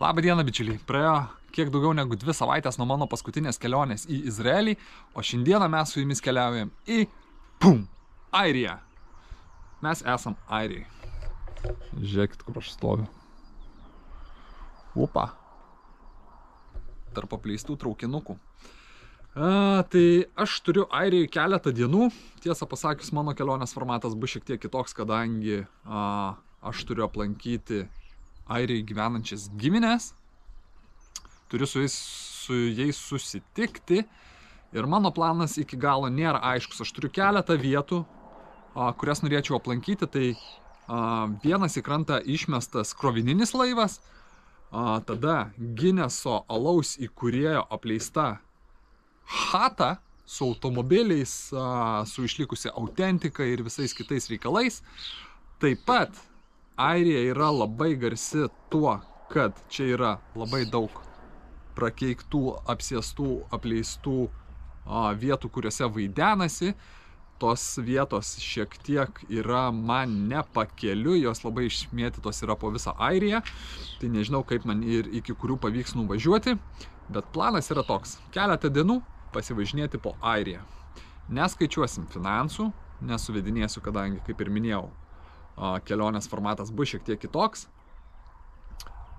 Labą dieną, bičiuliai. Praėjo kiek daugiau negu 2 savaitės nuo mano paskutinės kelionės į Izraelį, o šiandieną mes su jumis keliaujam į Airiją. Mes esam Airijai. Žiūrėkit, kur aš stoviu. Upa. Tarp apleistų traukinukų. Tai aš turiu Airijai keletą dienų. Tiesą pasakius, mano kelionės formatas bus šiek tiek kitoks, kadangi aš turiu aplankyti Airijai gyvenančias giminės. Turiu su jais susitikti. Ir mano planas iki galo nėra aiškus. Aš turiu keletą vietų, kurias norėčiau aplankyti. Tai vienas į krantą išmestas krovininis laivas. Tada Gineso alaus įkūrėjo apleista chata su automobiliais, su išlikusia autentika ir visais kitais reikalais. Taip pat Airija yra labai garsi tuo, kad čia yra labai daug prakeiktų, apsėstų, apleistų vietų, kuriuose vaidenasi. Tos vietos šiek tiek yra man nepakeliu, jos labai išmėtytos yra po visą Airiją. Tai nežinau, kaip man ir iki kurių pavyks nuvažiuoti, bet planas yra toks. Keletą dienų pasivažinėti po Airiją. Neskaičiuosim finansų, nesuvedinėsiu, kadangi, kaip ir minėjau, kelionės formatas bus šiek tiek kitoks.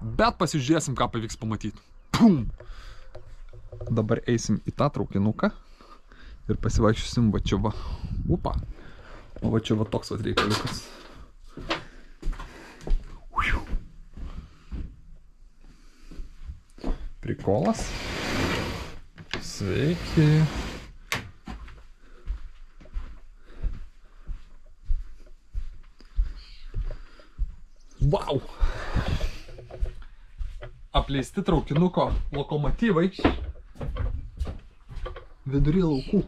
Bet pasižiūrėsim, ką pavyks pamatyti. Pum! Dabar eisim į tą traukinuką ir pasivaikščiosim va čia va. Upa! O va čia va toks va reikaliukas. Prikolas. Sveiki. Wow! Apleisti traukinuko lokomotyvai vidury laukų.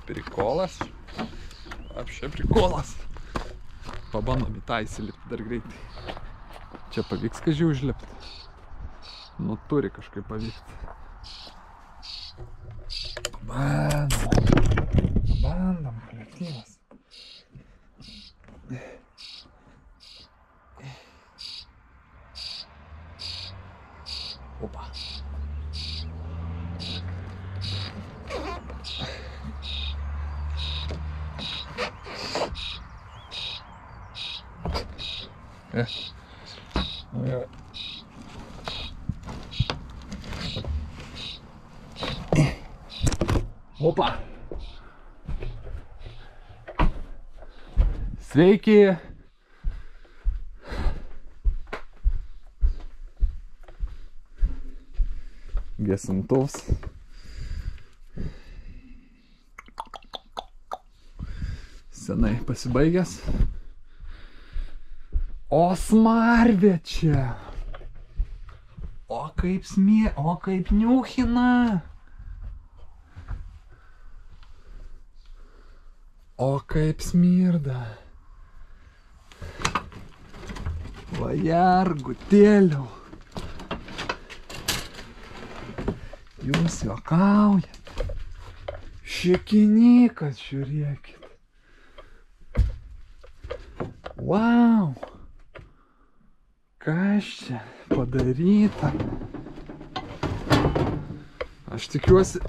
Prikolas. Apšia prikolas. Pabandom į tą įsilipti dar greitai. Čia pavyks kažkai užlipti. Nu, turi kažkaip pavykti. Bandom, kolektyvas. Opa. Opa. Sveiki. Gesintuvs. Senai pasibaigęs. O smarvė čia. O kaip niuchina. O kaip smirda. Vajargutėliau. Jūs juokaujat. Šikinikas, žiūrėkit. Wow. Kas čia padaryta? Aš tikiuosi,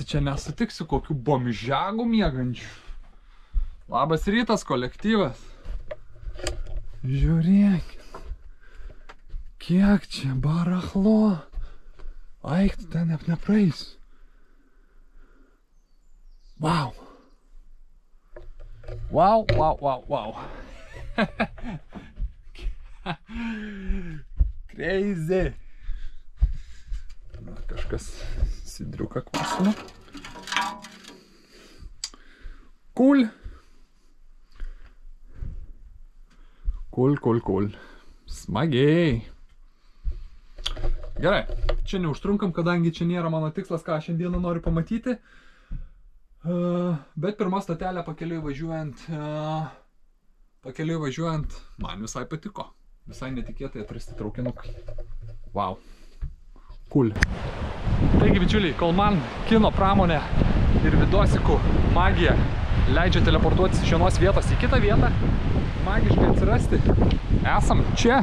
čia nesutiksiu kokių bomžagų miegančių. Labas rytas, kolektyvas. Žiūrėkit. Kiek čia barachlo. Aik, tu ten nepraeisiu. Wow. Wow, wow, wow, wow. Crazy. Kažkas sidriuką kvasino. Cool. Cool. Smagiai. Gerai, čia neužtrunkam, kadangi čia nėra mano tikslas, ką šiandieną noriu pamatyti. Bet pirma stotelė pakeliui važiuojant man visai patiko. Visai netikėtai atrasti traukinukai. Wow. Cool. Taigi, bičiuliai, kol man kino pramonė ir vidosikų magija leidžia teleportuotis iš vienos vietos į kitą vietą, magiškai atsirasti, esam čia.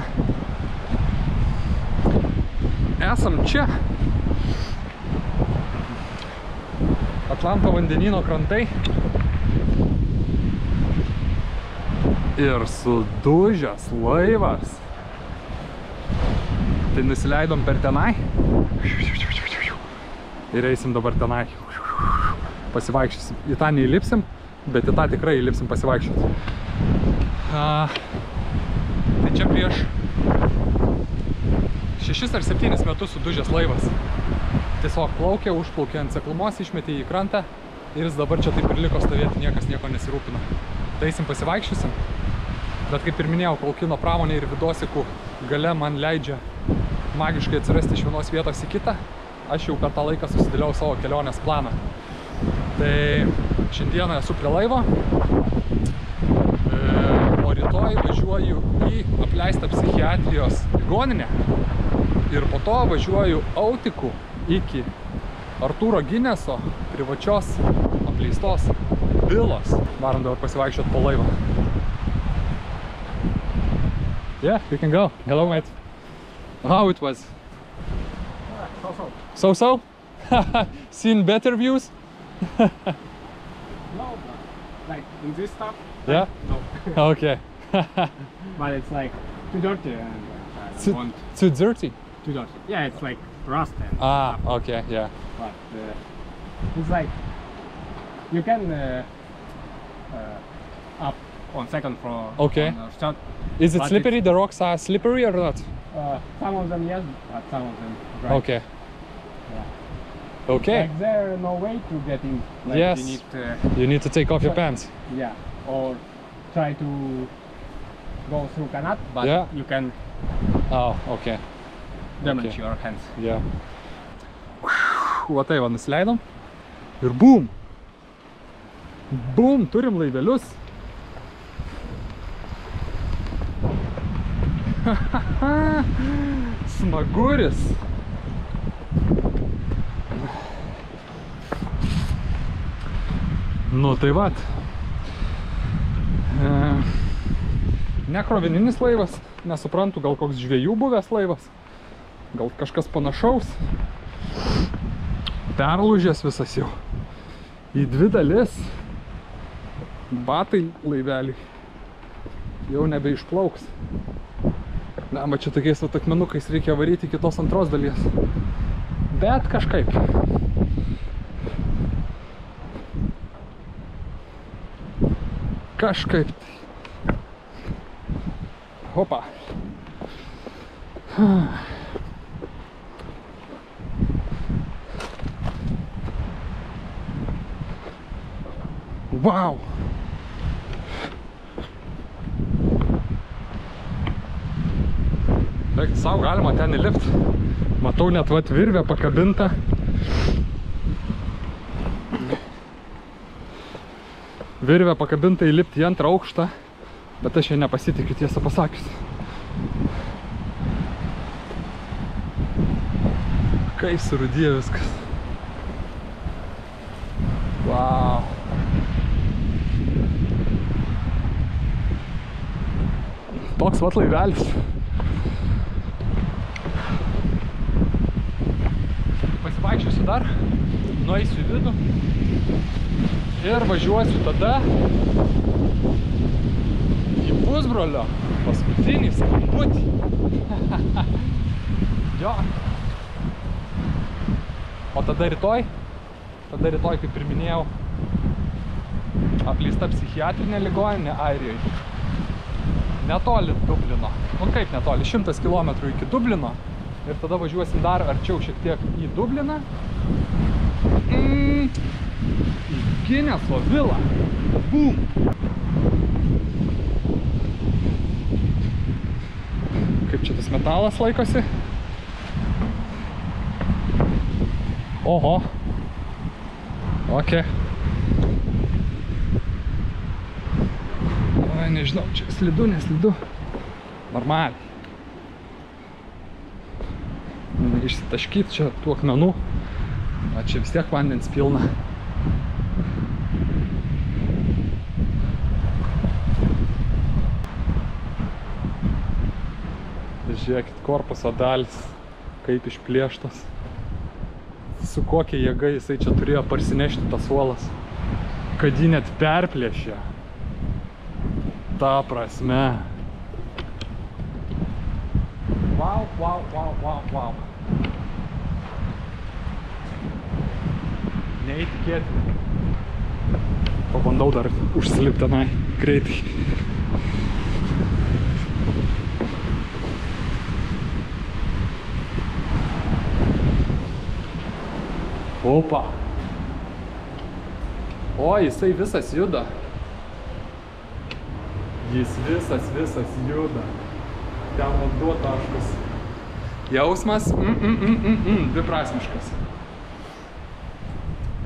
Esam čia. Atlanto vandenyno krantai. Ir sudužęs laivas. Tai nusileidom per tenai. Ir eisim dabar tenai. Pasivaikščiosim. Į tą neįlipsim, bet į tą tikrai įlipsim pasivaikščioti. Tai čia prieš 6 ar 7 metus sudužęs laivas. Tiesiog plaukė, užplaukė ant seklumos, išmetė į krantą ir jis dabar čia taip ir liko stovėti, niekas nieko nesirūpina. Tai eisim pasivaikščiosim. Bet kaip ir minėjau, kol kino pramonė ir vidosikų gale man leidžia magiškai atsirasti iš vienos vietos į kitą, aš jau per tą laiką susidėliau savo kelionės planą. Tai šiandieną esu prie laivo, o rytoj važiuoju į apleistą psichiatrijos ligoninę ir po to važiuoju autiku iki Artūro Gineso privačios apleistos vilos. Varom dabar pasivaikščioti po laivą. Yeah, you can go. Hello, mate. How it was? So-so? Seen better views? No, like in this stuff? Yeah? No. Okay. But it's like too dirty and I want Too dirty? too dirty. Yeah, it's like rust and Ah, stuff. okay, yeah. But it's like you can up on second floor. Okay. On third. Is it But slippery? The rocks are slippery or not? Some of them yes, but some of them dry. Okay. Yeah. Okay. Like there no way to get in. Like Yes. You need You need to take off your pants. yeah, or try to go through canal, but Yeah. you can Oh, okay. damage Okay. your hands. Yeah. Va tai va, nusileidom. Ir bum! Bum, turim laivelius. Smaguris. Nu tai vat. Ne krovininis laivas, nesuprantu, gal koks žvejų buvęs laivas. Gal kažkas panašaus. Perlūžęs visas jau. Į 2 dalis. Batai laiveliai jau nebeišplauks. Na, bet čia tokiais akmenukais reikia varyti iki tos antros dalies. Bet kažkaip. Kažkaip. Hopa. Wow. Beveik sau galima ten įlipt. Matau net vat virvę pakabintą. Virvę pakabintą įlipti į 2 aukštą, bet aš jie nepasitikiu, tiesą pasakius. Kaip surūdėjo viskas. Wow. Toks vat laivelis. Pasivaikščiosiu dar, nueisiu į vidų ir važiuosiu tada į pusbrolio paskutinį skambutį. Jo. O tada rytoj, kaip ir minėjau, apleista psichiatrinė ligoninė Airijoje. Netoli Dublino. Nu kaip netoli, 100 km iki Dublino. Ir tada važiuosim dar arčiau šiek tiek į Dubliną. Į Gineso vilą. Bum! Kaip čia tas metalas laikosi? Oho. Ok. Ai, nežinau, čia slidu, neslidu. Normaliai. žinai, išsitaškyti čia tų akmenų. O čia vis tiek vandens pilna. Žiūrėkit, korpuso dalis, kaip išplėštos. Su kokia jėga jisai čia turėjo parsinešti tas uolas, kad jį net perplėšė. Ta prasme. Wow, wow, wow, wow, wow. Neįtikėtina. Pabandau dar užsilipti tenai greitai. Opa. O, jisai visas juda. Jis visas juda. Ten vanduo taškas. Jausmas, dviprasmiškas.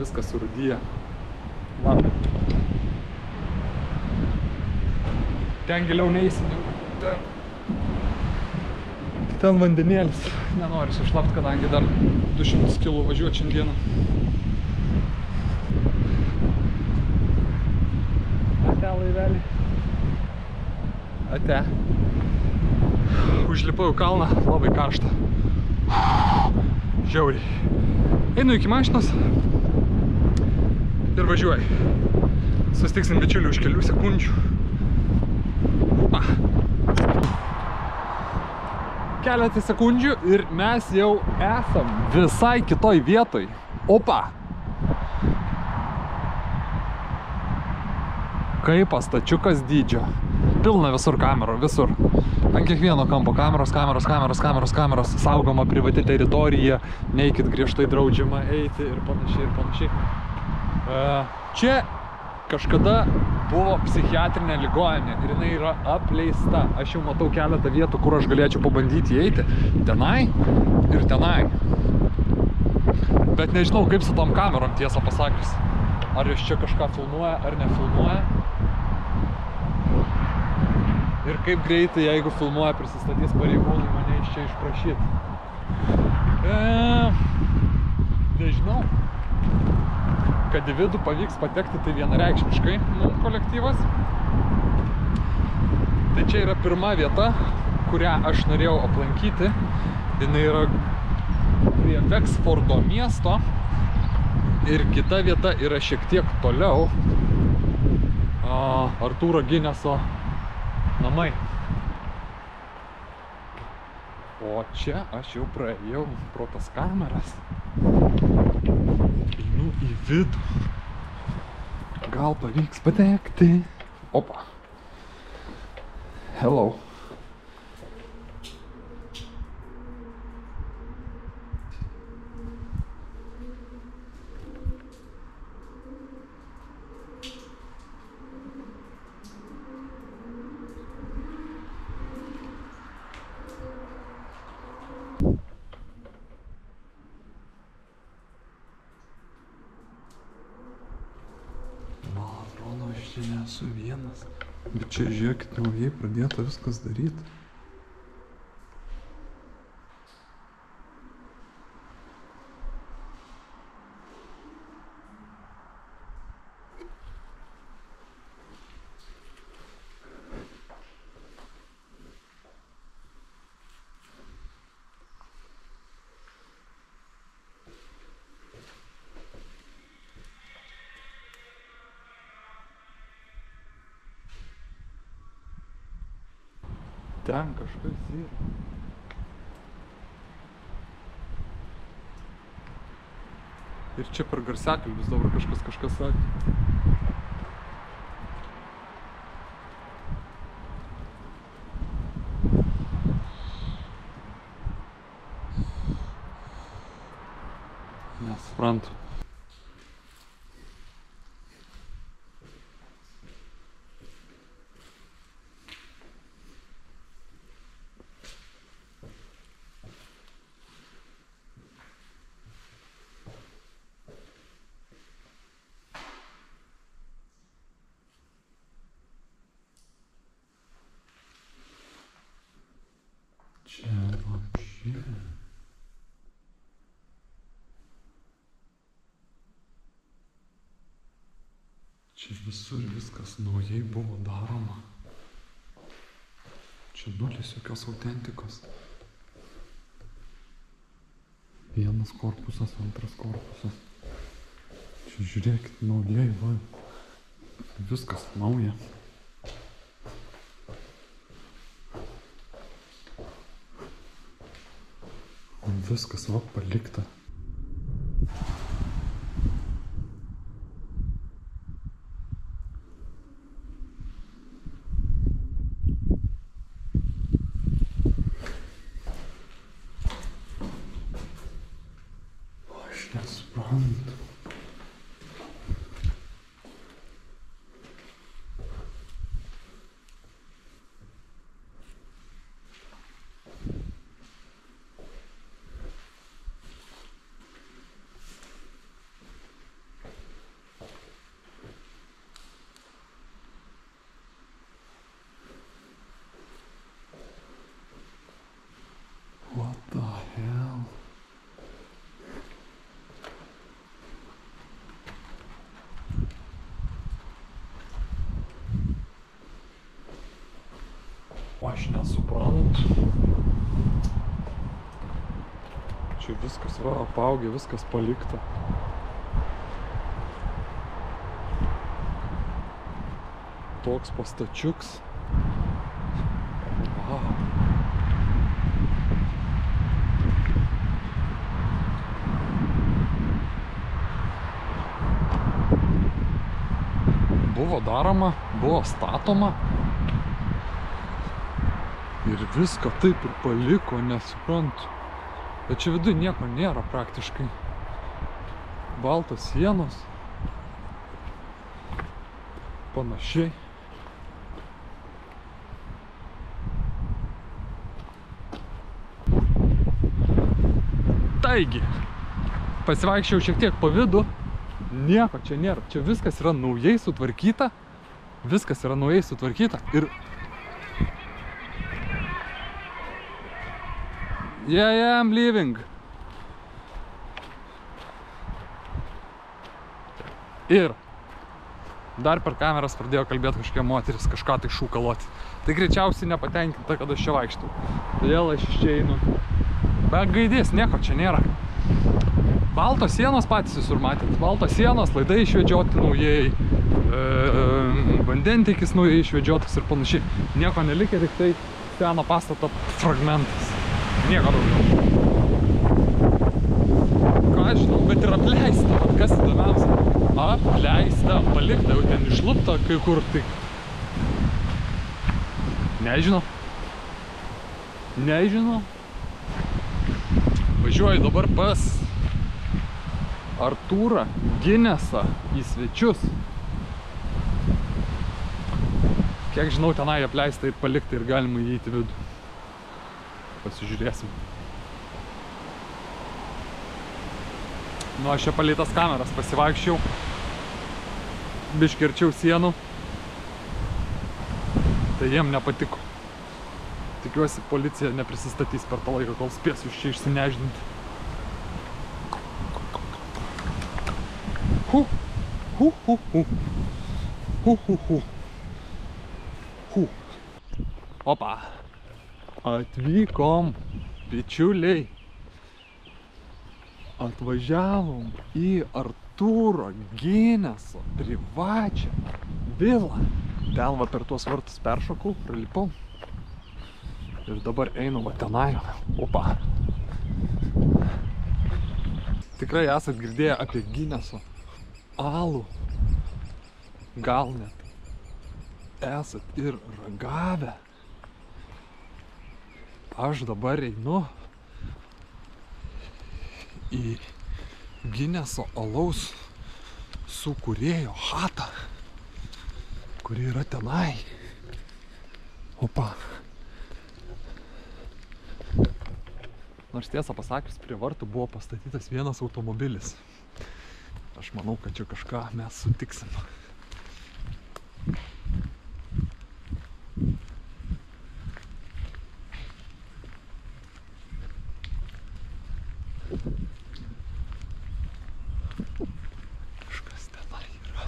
Viskas surūdyja. Va. Ten giliau neįsim. Ten vandenėlis. Nenoriu sušlapt, kadangi dar 200 kg važiuoti šiandieną. Ate laivelį. Ate. Užlipau į kalną, labai karšta. Žiauriai. Einu iki mašinos ir važiuoju. Susitiksim bičiulių už kelių sekundžių. Upa. Keletą sekundžių ir mes jau esam visai kitoj vietoj. Opa! Kaip stačiukas dydžio. Pilna visur kamerų, visur. Ant kiekvieno kampo kameros. Saugoma privati teritorija, neikit griežtai draudžiama eiti ir panašiai. Čia kažkada buvo psichiatrinė ligoninė ir jinai yra apleista. Aš jau matau keletą vietų, kur aš galėčiau pabandyti įeiti. Tenai ir tenai. Bet nežinau, kaip su tom kamerom, tiesą pasakius. Ar jos čia kažką filmuoja, ar nefilmuoja. Ir kaip greitai, jeigu filmuoja, prisistatys pareigūnai mane iš čia išprašyti. Nežinau. Kad į vidų pavyks patekti, tai vienareikšmiškai mums kolektyvas. Tai čia yra pirma vieta, kurią aš norėjau aplankyti. Jinai yra prie Veksfordo miesto. Ir kita vieta yra šiek tiek toliau. Artūro Gineso namai. O čia aš jau praėjau pro tas kameras. Einu į vidų. Gal pavyks patekti. Opa. Hello. Aš čia nesu vienas, bet čia žiūrėkit, naujai pradėta viskas daryti. Ten kažkas yra. Ir čia per garsiakalbius dabar kažkas sakė. Nesuprantu. Čia вообще. Čia visur viskas naujai buvo daroma. Čia nulis jokios autentikos. Vienas korpusas, antras korpusas. Čia žiūrėkit, naujai, va. Viskas nauja. Viskas va palikta. Aš nesuprantu. What the hell? Aš nesuprantu. Čia viskas va apaugė, viskas palikta. Toks pastačiuks. Wow. Buvo daroma, buvo statoma ir viską taip ir paliko, nesuprantu. Bet čia viduje nieko nėra praktiškai. Baltos sienos. Panašiai. Taigi, pasivaikščiau šiek tiek po vidų. Nieko čia nėra. Čia viskas yra naujai sutvarkyta. Viskas yra naujai sutvarkyta. Ir... Yeah, I'm leaving. Ir dar per kameras pradėjo kalbėti kažkokia moteris, kažką tai šūkaloti. Tai greičiausiai nepatenkinta, kad aš čia vaikštau. Todėl aš iš čia einu. Be gaidės, nieko čia nėra. Baltos sienos patys visur matėt. Baltos sienos, laidai išvedžioti naujai, vandentikis naujai išvedžiotas ir panašiai. Nieko nelikė, tik tai seno pastato fragmentas. Nieko daugiau. Ką aš žinau, bet ir apleista, vat kas įdomiausia. Apleista, palikta, jau ten išlupta kai kur, tai... Nežinau. Nežinau. Važiuoju dabar pas Artūrą Ginesą į svečius. Kiek žinau, tenai apleista ir palikta ir galima įeiti vidų. Pasižiūrėsim. Nu, aš čia palei tas kameras pasivaikščiau. Biškį arčiau sienų. Tai jiem nepatiko. Tikiuosi, policija neprisistatys per tą laiką, kol spės jūs čia išsineždinti. Opa. Atvykom, bičiuliai. Atvažiavom į Artūro Gineso privačią vilą. Ten va per tuos vartus peršokau, pralipau. Ir dabar einu va tenai. Opa. Tikrai esat girdėję apie Gineso alų. Gal net esat ir ragavę. Aš dabar einu į Gineso alaus sukūrėjo chatą, kuri yra tenai. Opa. Nors tiesą pasakius, prie vartų buvo pastatytas vienas automobilis. Aš manau, kad čia kažką mes sutiksim. Kažkas tenai yra.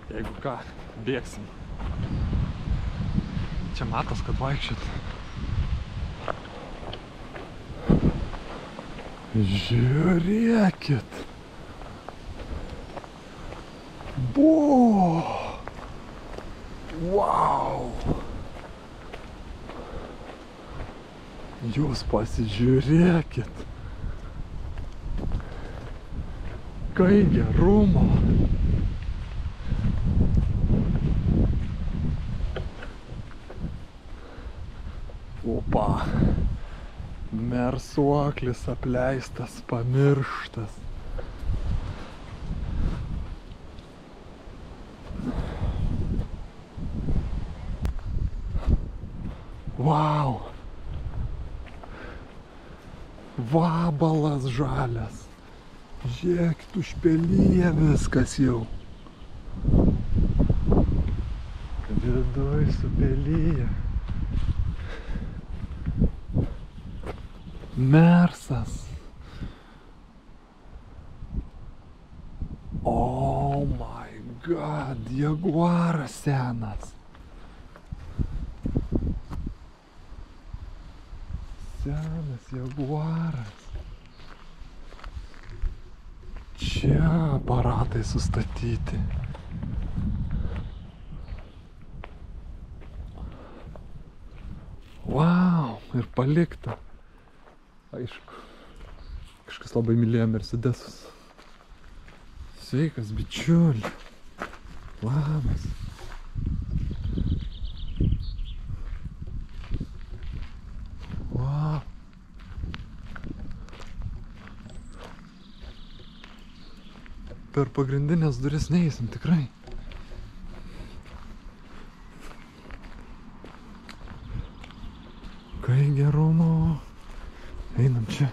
Jeigu ką, bėgsim. Čia matos, kad vaikščiot. Žiūrėkit. Wow. Jūs pasižiūrėkit. Kai gerumo. Opa. Mersuoklis apleistas, pamirštas. Wow. Vabalas žalias. Žiūrėkit, užpelyje viskas jau. Viduj supelyje. Mersas. Oh my god, jaguaras senas. Senas jaguaras. Čia aparatai sustatyti. Wow, ir palikta. Aišku, kažkas labai mylėjo Mercedesus. Sveikas, bičiuli. Labas. Wow. Per pagrindinės duris neįsim, tikrai. Kai gerumo. Einam čia.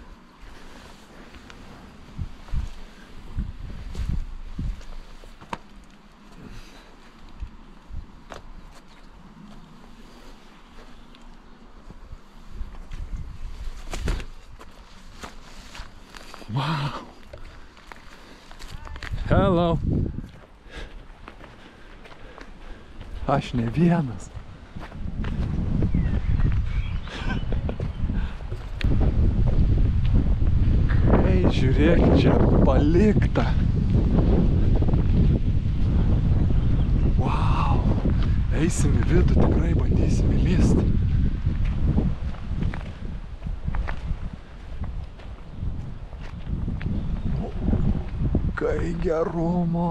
Wow. Hello. Aš ne vienas. Žiūrėk, čia palikta. Wow. Eisim į vidų, tikrai bandysim įlyst. Kai gerumo.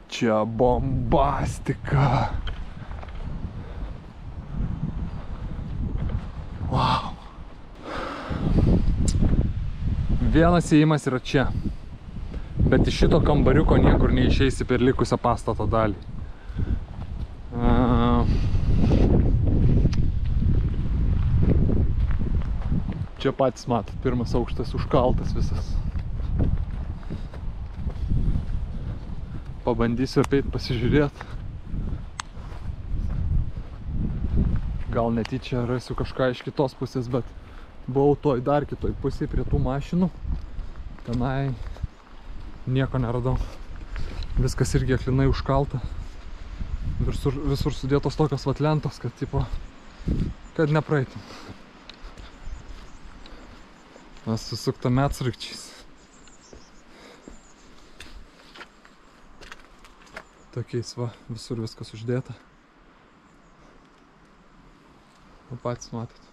Čia bombastika. Wow. Vienas įėjimas yra čia, bet iš šito kambariuko niekur neišeisi per likusią pastato dalį. Čia patys matot, pirmas aukštas užkaltas visas. Pabandysiu apeit pasižiūrėti. Gal netyčia rasiu kažką iš kitos pusės, bet buvau toj dar kitoj pusėje prie tų mašinų. Tenai nieko neradau. Viskas irgi aklinai užkalta. Visur sudėtos tokios vat lentos, kad tipo, kad nepraeitum. Mes susukta medsraigčiais. Tokiais va, visur viskas uždėta. O patys matot.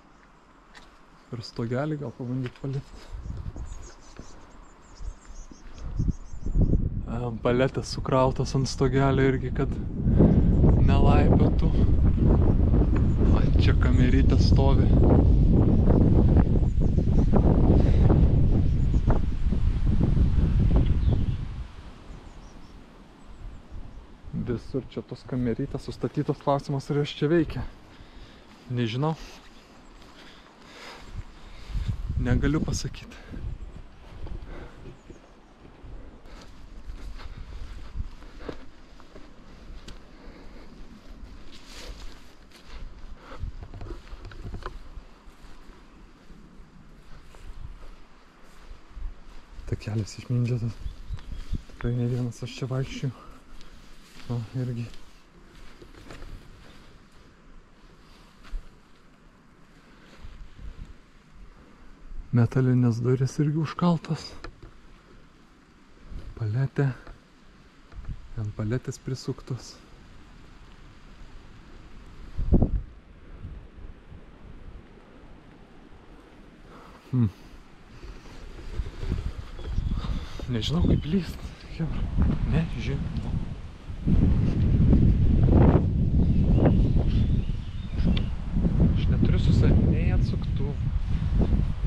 Ir stogelį gal pabandyti palikti. Paletės sukrautas ant stogelio irgi, kad nelaipiotų. O čia kamerytė stovi. Visur čia tos kamerytės sustatytos, klausimas, ar jos čia veikia. Nežinau. Negaliu pasakyti. kad kelias išmindžiotas. Tikrai ne vienas aš čia vaikščiu. O, irgi. Metalinės durys irgi užkaltos. Paletė. Ant paletės prisuktos. Nežinau kaip lyst. Nežinau. Aš neturiu su savimi nei atsuktuvų,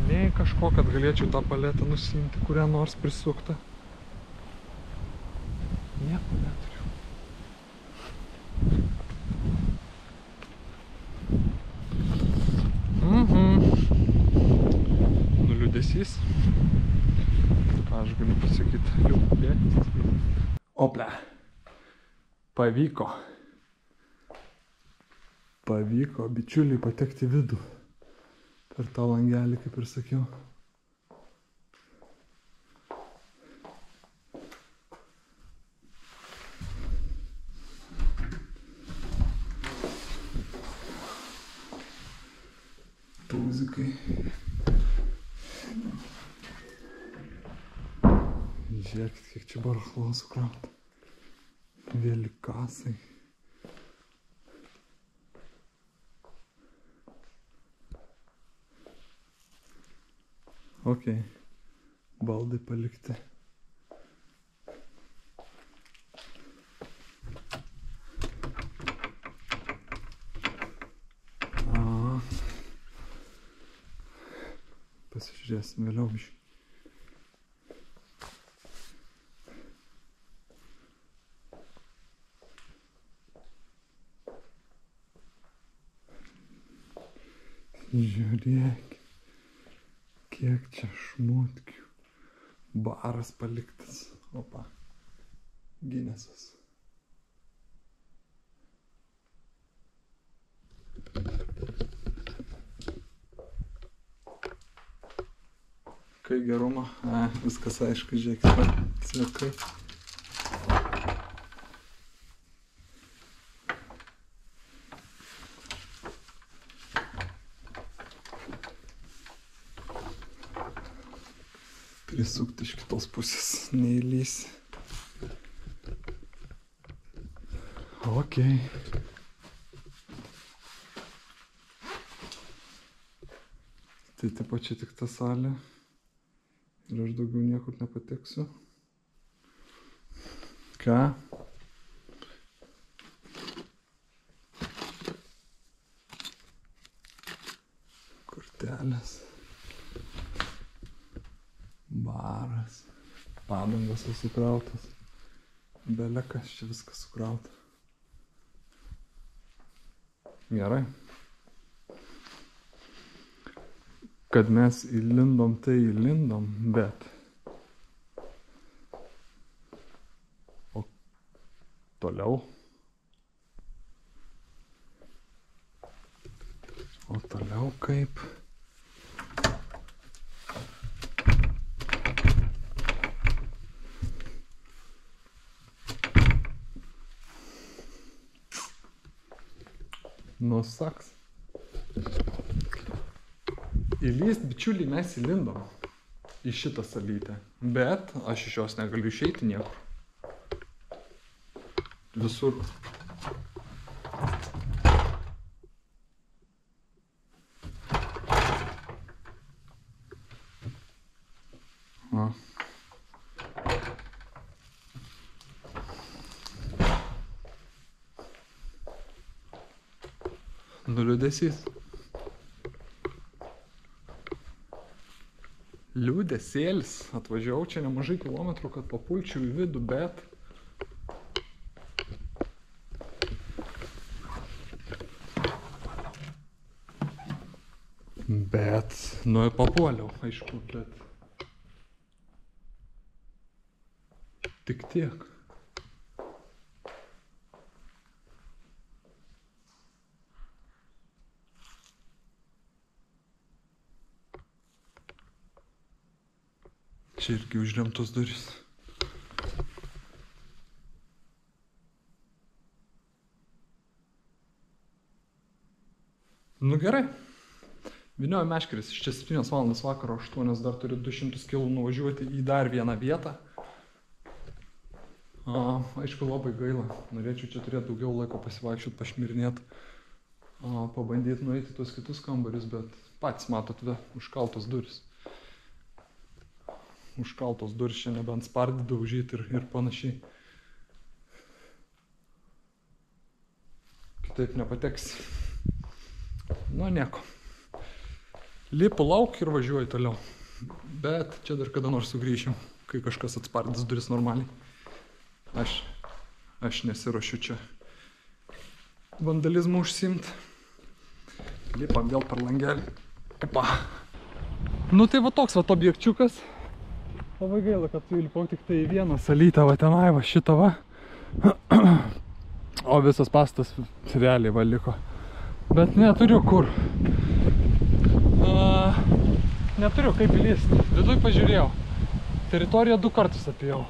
nei kažko, kad galėčiau tą paletę nusiimti, kurią nors prisuktą. Nieko neturiu. Nuliūdesys. Ką aš galiu pasakyti? Liūdesys. Ople. Pavyko. Pavyko bičiuliai patekti į vidų. Per tą langelį, kaip ir sakiau. Muzikai. Žiūrėkit, kiek čia barachlo sukrauta. Vėlikasai. Ok. Baldai palikti. Pasižiūrėsim vėliau biškį. Žiūrėk, kiek čia šmutkių. Baras paliktas. Opa. Ginesas. Kai gerumo. Viskas aišku, žiūrėkit. Svekai. Prisukti iš kitos pusės, neįlysi. Ok. Tai taip pat čia tik ta salė. Ir aš daugiau niekur nepateksiu. Ką? Kortelės. Baras. Padangos sukrautas. Belekas čia viskas sukrauta. Gerai. Kad mes įlindom, tai įlindom, bet o toliau? O toliau kaip? Nusaks. Įlyst, bičiuliai, mes įlindom į šitą salytę, bet aš iš jos negaliu išeiti niekur. Visur. Va. Nuliūdesys. Liūdesėlis. Atvažiavau čia nemažai kilometrų, kad papulčiau į vidų, bet nu ir papuoliau, aišku, bet tik tiek. Čia irgi užremtos durys. Nu gerai. Vynioju meškeris, iš čia 7 valandas vakaro, 8 dar turiu 200 km nuvažiuoti į dar vieną vietą. Aišku, labai gaila. Norėčiau čia turėti daugiau laiko pasivaikščioti, pašmirinėti, pabandyti nueiti tuos kitus kambarius, bet patys matot, užkaltos duris. Užkaltos duris, čia nebent spardį daužyti ir panašiai. Kitaip nepateksi. Nu, nieko. Lipu lauk ir važiuoju toliau. Bet čia dar kada nors sugrįšim, kai kažkas atspardys duris normaliai. Aš nesiruošiu čia vandalizmų užsiimti. Lipam vėl per langelį. Opa. Nu tai va toks va objekčiukas. Labai gaila, kad tu įlipau tik tai į vieną salytę, va tenai, va šitą va. O visas pastas realiai va liko. Bet neturiu kur. Neturiu kaip įlysti. Viduj pažiūrėjau. Teritoriją 2 kartus apėjau.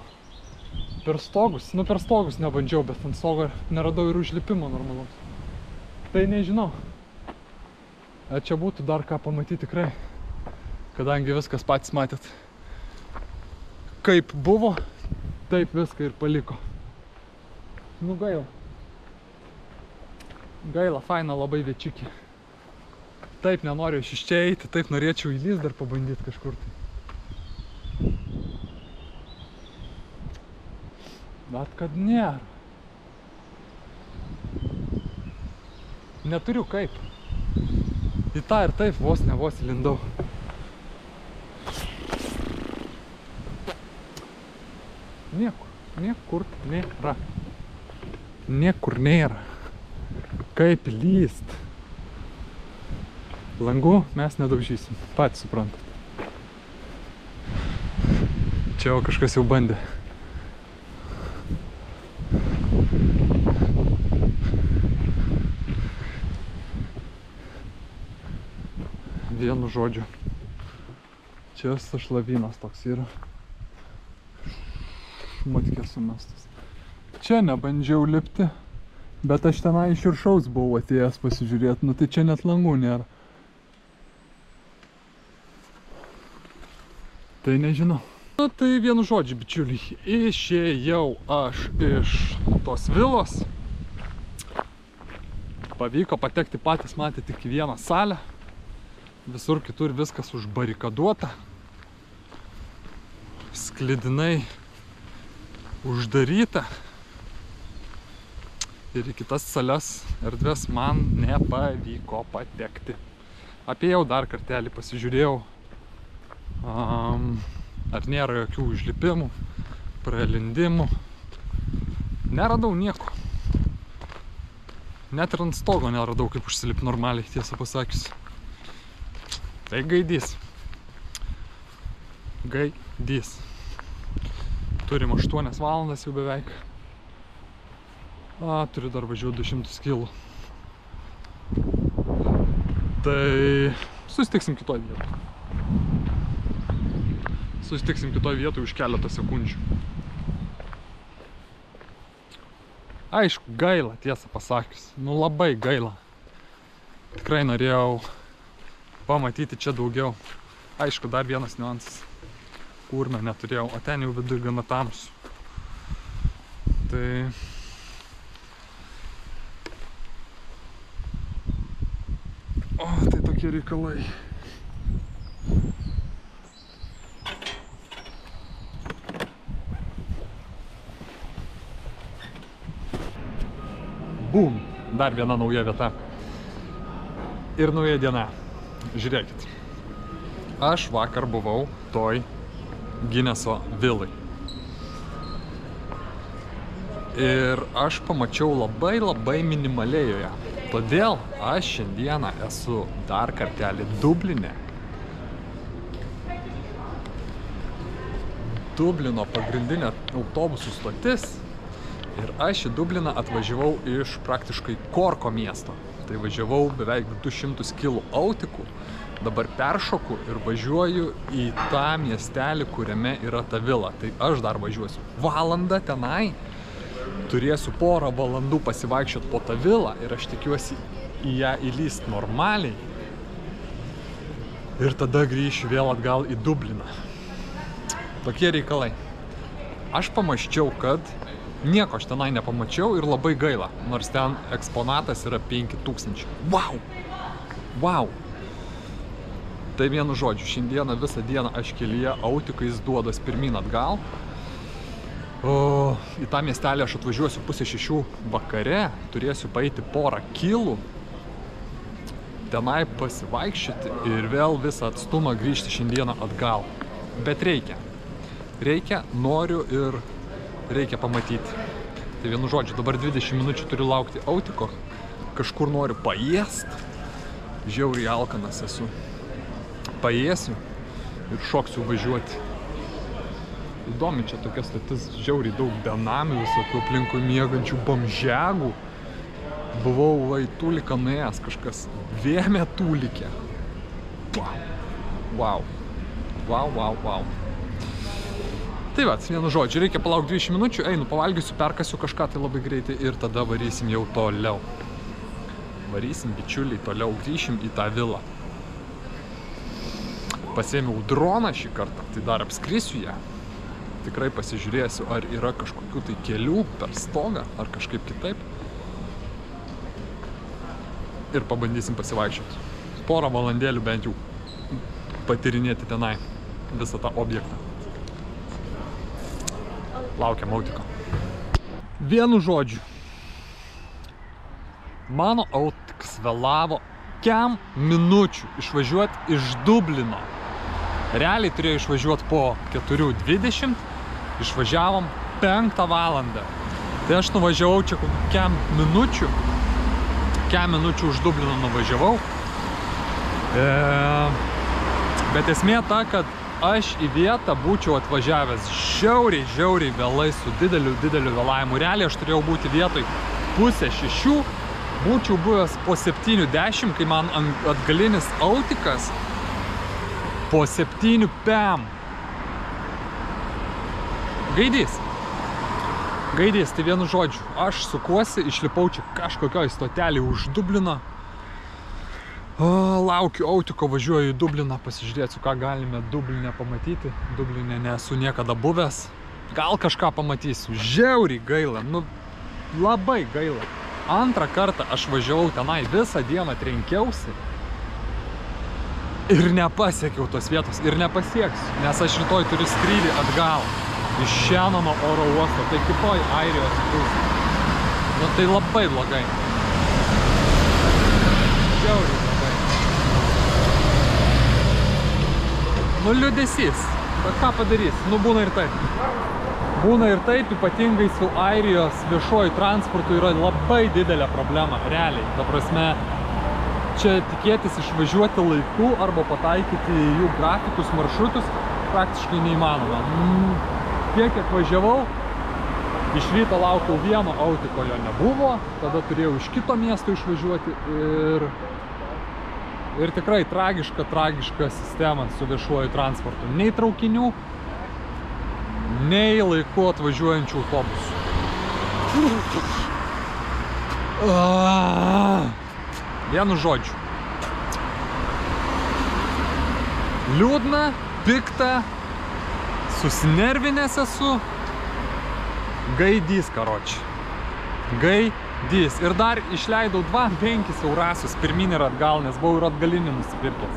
Per stogus nebandžiau, bet ant stogo neradau ir užlipimo normalaus. Tai nežinau. Čia būtų dar ką pamatyti tikrai. Kadangi viskas patys matėt. Kaip buvo, taip viską ir paliko. Nu gaila. Gaila, faina labai viečiukė. Taip nenoriu iš čia eiti, taip norėčiau įlįsti dar pabandyti kažkur tai. Bet kad nėra. Neturiu kaip. Į tą ir taip vos įlindau. Niekur nėra. Niekur nėra. Kaip įlyst. Langų mes nedaužysim, patys suprantat. Čia jau kažkas jau bandė. Vienu žodžiu. Čia šlavynas toks yra. Matkės sumestas. Čia nebandžiau lipti, bet aš tenai iš viršaus buvau atėjęs pasižiūrėti. Nu tai čia net langų nėra. Tai nežinau. Nu tai vienu žodžiu, bičiuliai, išėjau aš iš tos vilos. Pavyko patekti, patys matė tik į vieną salę. Visur kitur viskas užbarikaduota. Sklidinai uždaryta. Ir į kitas sales erdves man nepavyko patekti. Apėjau dar kartelį, pasižiūrėjau. Ar nėra jokių užlipimų, pralindimų. Neradau nieko. Net ir ant stogo neradau, kaip užsilipti normaliai, tiesą pasakius. Tai gaidys. Gaidys. Turim 8 valandas jau beveik. Turiu dar važiuoti 200 km. Tai susitiksim kitoj vietoj. Susitiksim kitoj vietoj už keletą sekundžių. Aišku, gaila, tiesą pasakius. Nu labai gaila. Tikrai norėjau pamatyti čia daugiau. Aišku, dar vienas niuansas. Kurmio neturėjau, o ten jau viduj gana tamsu. Tai... tai tokie reikalai. Bum! Dar viena nauja vieta. Ir nauja diena. Žiūrėkit. Aš vakar buvau toj Gineso vilai. Ir aš pamačiau labai minimaliai joje. Todėl aš šiandieną esu dar kartelį Dubline. Dublino pagrindinė autobusų stotis. Ir aš į Dubliną atvažiavau iš praktiškai Korko miesto. Tai važiavau beveik 200 km autikų, dabar peršoku ir važiuoju į tą miestelį, kuriame yra ta vila. Tai aš dar važiuosiu valandą tenai, turėsiu porą valandų pasivaikščioti po tą vilą ir aš tikiuosi į ją įlyst normaliai. Ir tada grįšiu vėl atgal į Dubliną. Tokie reikalai. Aš pamaščiau, kad nieko aš tenai nepamačiau ir labai gaila, nors ten eksponatas yra 5000. Wow! Wow! Tai vienu žodžiu, šiandieną visą dieną aš kelyje autikais duodas pirmyn atgal. Į tą miestelį aš atvažiuosiu 5:30 vakare, turėsiu paeiti porą kilų, tenai pasivaikščioti ir vėl visą atstumą grįžti šiandieną atgal. Bet reikia, noriu ir reikia pamatyti. Tai vienu žodžiu, dabar 20 minučių turiu laukti autiko, kažkur noriu paėst, žiauriai alkanas esu. Paėsiu ir šoksiu važiuoti. Įdomi čia tokia stotis, žiauriai daug benamių, visokių aplinkui miegančių bomžegų. Buvau Vaitulika nuėjęs kažkas, Vėmė Tulikė. Wow. Tai va, vienu žodžiu, reikia palaukti 20 minučių, einu, pavalgysiu, perkasiu kažką tai labai greitai ir tada varysim jau toliau. Varysim, bičiuliai, toliau grįšim į tą vilą. Pasiėmiau droną šį kartą, tai dar apskrisiu ją. Tikrai pasižiūrėsiu, ar yra kažkokių tai kelių per stogą, ar kažkaip kitaip. Ir pabandysim pasivaikščioti. Porą valandėlių bent jau patyrinėti tenai visą tą objektą. Laukiam autiko. Vienu žodžiu. Mano autikas vėlavo kem minučių išvažiuoti iš Dublino. Realiai turėjo išvažiuoti po 4:20, išvažiavom 5 valandą. Tai aš nuvažiavau čia kem minučių už Dublino nuvažiavau. Bet esmė ta, kad aš į vietą būčiau atvažiavęs žiauriai vėlai su dideliu vėlavimu. Realiai aš turėjau būti vietoj 5:30, būčiau buvęs po 7:10, kai man atgalinis autikas po 7 PM. Gaidys, tai vienu žodžiu, aš sukuosi, išlipau čia kažkokioj stotelį už Dublino. Laukiu autiko, važiuoju į Dubliną, pasižiūrėsiu, ką galime Dubline pamatyti. Dubline nesu niekada buvęs. Gal kažką pamatysiu. Žiauriai gaila, labai gaila. Antrą kartą aš važiavau tenai, visą dieną trenkiausi. Ir nepasiekiau tos vietos. Ir nepasieksiu, nes aš rytoj turiu skrydį atgal. Iš Šenono oro uosto, tai kitoj Airijos pusė. Tai labai blogai. Žiauriai. Liūdesys, bet ką padarys, būna ir taip. Būna ir taip, ypatingai su Airijos viešuoju transportu yra labai didelė problema, realiai. Ta prasme, čia tikėtis išvažiuoti laiku arba pataikyti jų grafikus, maršrutus praktiškai neįmanoma. Kiek važiavau, iš ryto laukiau vieno autiko, jo nebuvo, tada turėjau iš kito miesto išvažiuoti ir tikrai tragiška sistema su viešuoju transportu. Nei traukinių, nei laiku atvažiuojančių autobusų. Vienu žodžiu. Liūdna, pikta, susinervinęs esu. Gaidys, karoči. Gaidys. Ir dar išleidau 2,5 eurasius pirmin ir atgal, nes buvau ir atgalinį nusipirkęs.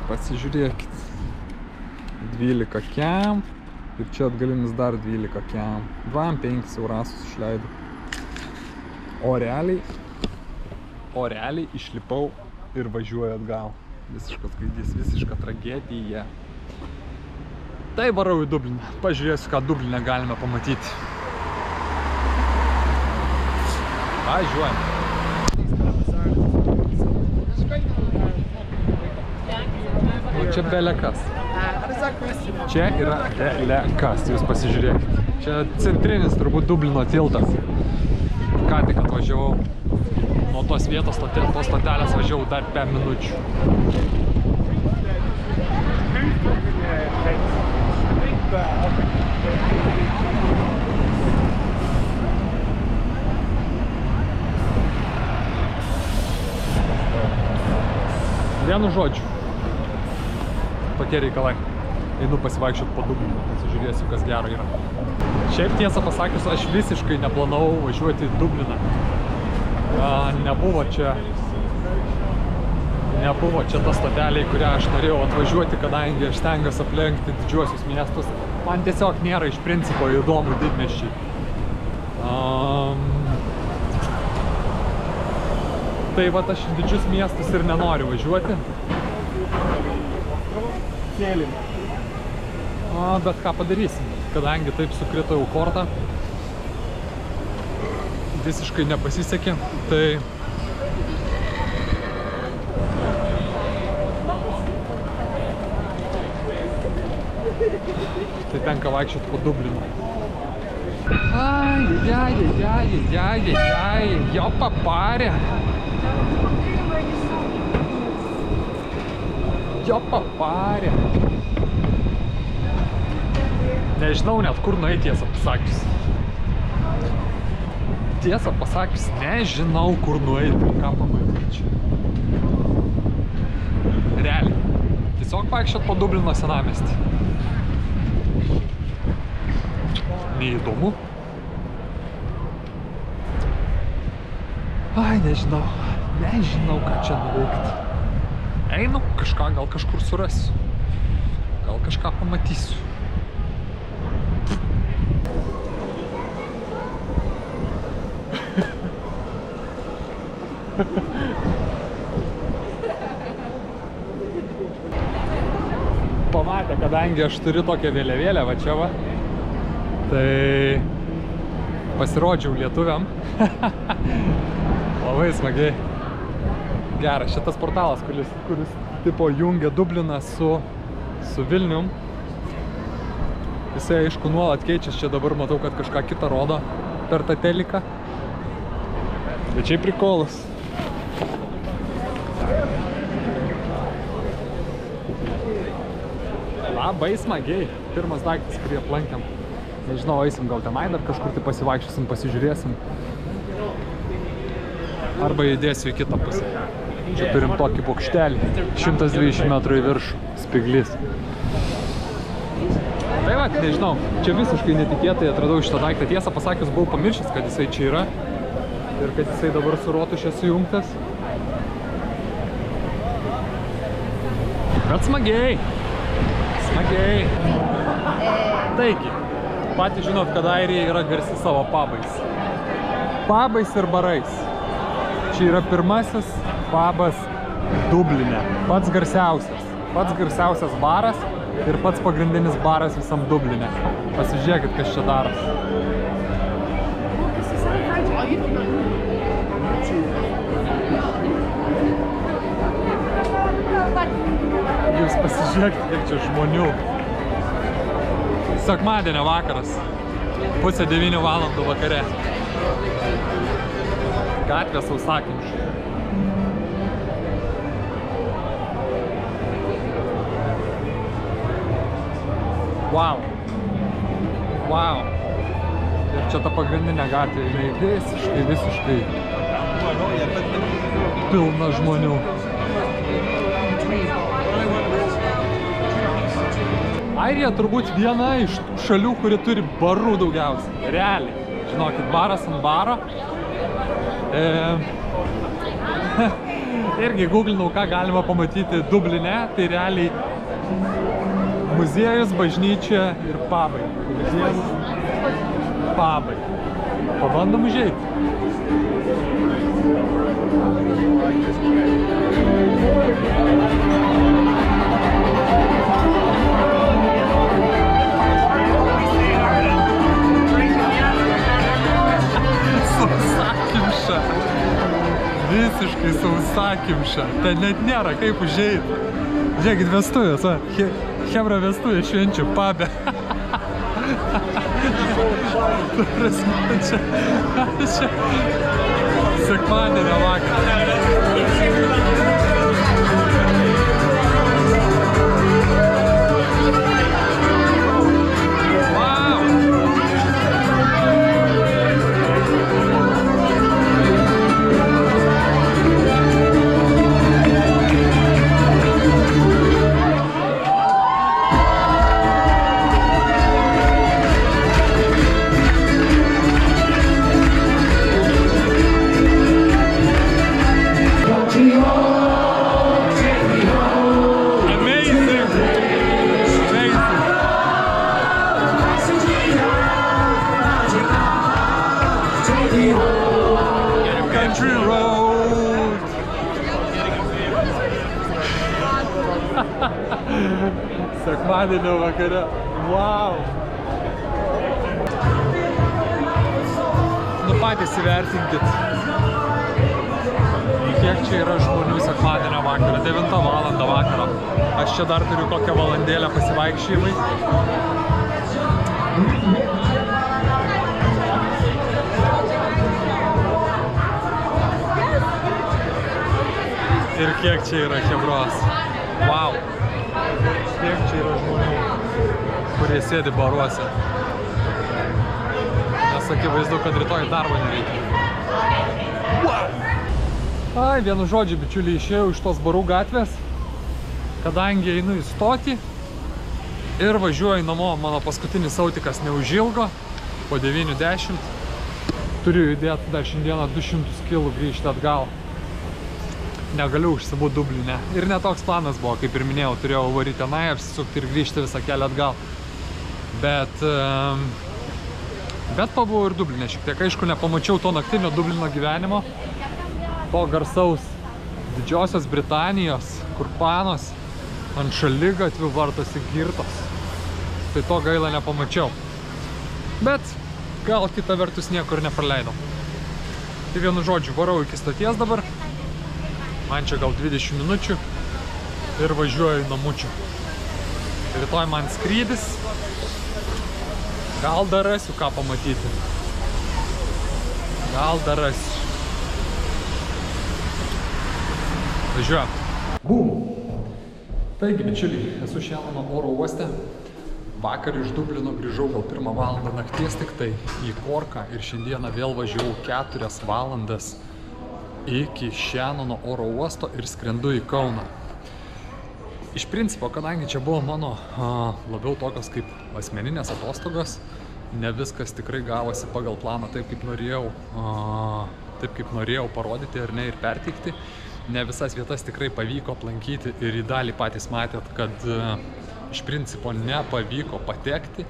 Pasižiūrėkit. 12 kem. Ir čia atgalinis dar 12 kem. 2,5 eurasius išleidau. O realiai išlipau ir važiuoju atgal. Visiškas gaidys, visiška tragedija. Tai varau į Dubliną. Pažiūrėsiu, ką Dubline galime pamatyti. Važiuojam. O čia belekas. Čia yra belekas, jūs pasižiūrėkit. Čia centrinis turbūt Dublino tiltas. Ką tik atvažiavau. nuo tos vietos, tos stotelės važiavau dar 5 minučių. Vienu žodžiu, tokie reikalai. Einu pasivaikščioti po Dubliną, pasižiūrėsiu, kas gero yra. Šiaip tiesą pasakius, aš visiškai neplanavau važiuoti į Dubliną. Nebuvo čia ta stotelė, į kurią aš norėjau atvažiuoti, kadangi aš stengiuosi aplenkti didžiuosius miestus. Man tiesiog nėra iš principo įdomų didmiesčiai. Tai vat aš į didžius miestus ir nenoriu važiuoti. Bet ką padarysim, kadangi taip sukritau kortą, visiškai nepasisekė, tai tenka vaikščioti po Dublinu. Jo paparė. Jo paparė. Nežinau net kur nueiti, tiesą pasakius. Tiesą pasakius, nežinau kur nueiti, ką pamatyti čia. Realiai. Tiesiog vaikščiot po Dublino senamiestį. Neįdomu. Nežinau. Nežinau, ką čia nuveikti. Einu, kažką gal kažkur surasiu. Gal kažką pamatysiu. Pamatė, kadangi aš turiu tokią vėliavėlę, va čia va, tai pasirodžiau lietuviam. Labai smagiai. Geras, šitas portalas, kuris tipo jungia Dubliną su Vilnium. Jisai aišku nuolat keičiasi, čia dabar matau, kad kažką kitą rodo per tą teliką. Bet čia prikolas. Labai smagiai. Pirmas daiktas, kurį aplankėm. Nežinau, eisim gal tenai dar kažkur tai pasivaikščiosim, pasižiūrėsim. Arba įdėsiu į kitą pusę. Čia turim tokį bokštelį. 120 metrų į viršų. Spyglys. Tai va, nežinau. Čia visiškai netikėtai atradau šitą daiktą. Tiesą pasakius, buvau pamiršęs, kad jisai čia yra. Ir kad jisai dabar su rotuše sujungtas. Bet smagiai. Smagiai. Taigi, patys žinot, kad Airija yra garsi savo pabais. Pabais ir barais. Čia yra pirmasis pabas Dubline. Pats garsiausias baras ir pats pagrindinis baras visam Dubline. Pasižiūrėkit, kas čia daros. Jūs pasižiūrėkit, kiek čia žmonių. Sekmadienio vakaras. 8:30 valandų vakare. Gatvė sausakimša. Wow. Wow. Ir čia ta pagrindinė gatvė, jinai visiškai pilna žmonių. Airija turbūt viena iš šalių, kuri turi barų daugiausiai. Realiai. Žinokit, baras ant baro. Irgi googlinau, ką galima pamatyti Dubline. Tai realiai muziejus, bažnyčia ir pabai. Muziejus, pabai. Pabandom užeiti. Sausakimša. Visiškai sausakimša. Ten net nėra kaip užeiti. Žiūrėkit, vestuvės, va. Chebra vestuvė švenčių pabe. Sekmadienio vakarą. Country road. Sekmadienio vakare. Wow. Nu patys įvertinkit, kiek čia yra žmonių sekmadienio vakarą. 9 valandą vakaro. Aš čia dar turiu kokią valandėlę pasivaikščiojimai. Ir kiek čia yra chebros. Wow. Kiek čia yra žmonių, kurie sėdi baruose. Nes akivaizdu, kad rytoj darbo nereikia. Wow. Ai, vienu žodžiu, bičiuliai, išėjau iš tos barų gatvės, kadangi einu į stotį ir važiuoju namo. Mano paskutinis autikas neužilgo, po 9:10. Turiu įdėti dar šiandieną 200 kg grįžti atgal. Negaliu užsibūti Dubline. Ir netoks planas buvo, kaip ir minėjau, turėjau varyti tenai, apsisukti ir grįžti visą kelią atgal. Bet pabuvau ir Dubline šiek tiek. Aišku, nepamačiau to naktinio Dublino gyvenimo, to garsaus Didžiosios Britanijos, kur panos ant šaligatvių vartosi girtos. Tai to gaila nepamačiau. Bet gal kita vertus niekur nepraleidau. Tai vienu žodžiu, varau iki stoties dabar. Man čia gal 20 minučių ir važiuoju į namučių. Rytoj man skrydis. Gal dar rasiu ką pamatyti. Gal dar rasiu. Važiuojam. Bum! Taigi, bičiuliai, esu šiandien oro uoste. Vakar iš Dublino grįžau gal 1 valandą nakties tik tai į Korką ir šiandieną vėl važiavau 4 valandas iki Šenono oro uosto ir skrendu į Kauną. Iš principo, kadangi čia buvo mano labiau tokios kaip asmeninės atostogos, ne viskas tikrai gavosi pagal planą taip, kaip norėjau parodyti ar ne ir perteikti. Ne visas vietas tikrai pavyko aplankyti ir į dalį patys matėt, kad iš principo nepavyko patekti.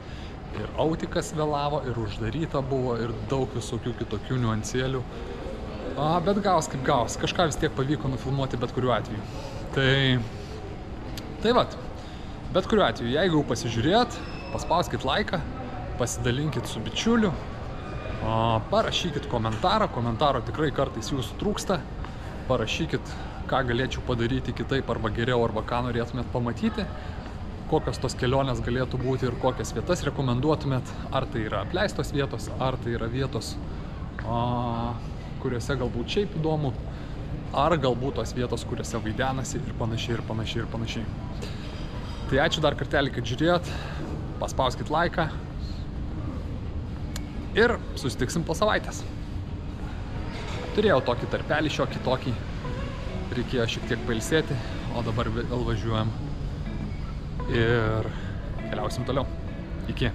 Ir autikas vėlavo, ir uždaryta buvo, ir daug visokių kitokių niuansėlių. Bet gaus kaip gaus. Kažką vis tiek pavyko nufilmuoti bet kuriuo atveju. Tai vat. Bet kuriuo atveju, jeigu pasižiūrėt, paspauskit laiką, pasidalinkit su bičiuliu, parašykit komentarą. Komentaro tikrai kartais jūsų trūksta. Parašykit, ką galėčiau padaryti kitaip arba geriau, arba ką norėtumėt pamatyti. Kokios tos kelionės galėtų būti ir kokias vietas rekomenduotumėt. Ar tai yra apleistos vietos, ar tai yra vietos, kuriuose galbūt šiaip įdomu, ar galbūt tos vietos, kuriuose vaidenasi ir panašiai, ir panašiai, ir panašiai. Tai ačiū dar kartelį, kad žiūrėjot, paspauskit laiką ir susitiksim po savaitės. Turėjau tokį tarpelį šiokį tokį, reikėjo šiek tiek pailsėti, o dabar vėl važiuojam ir keliausim toliau. Iki.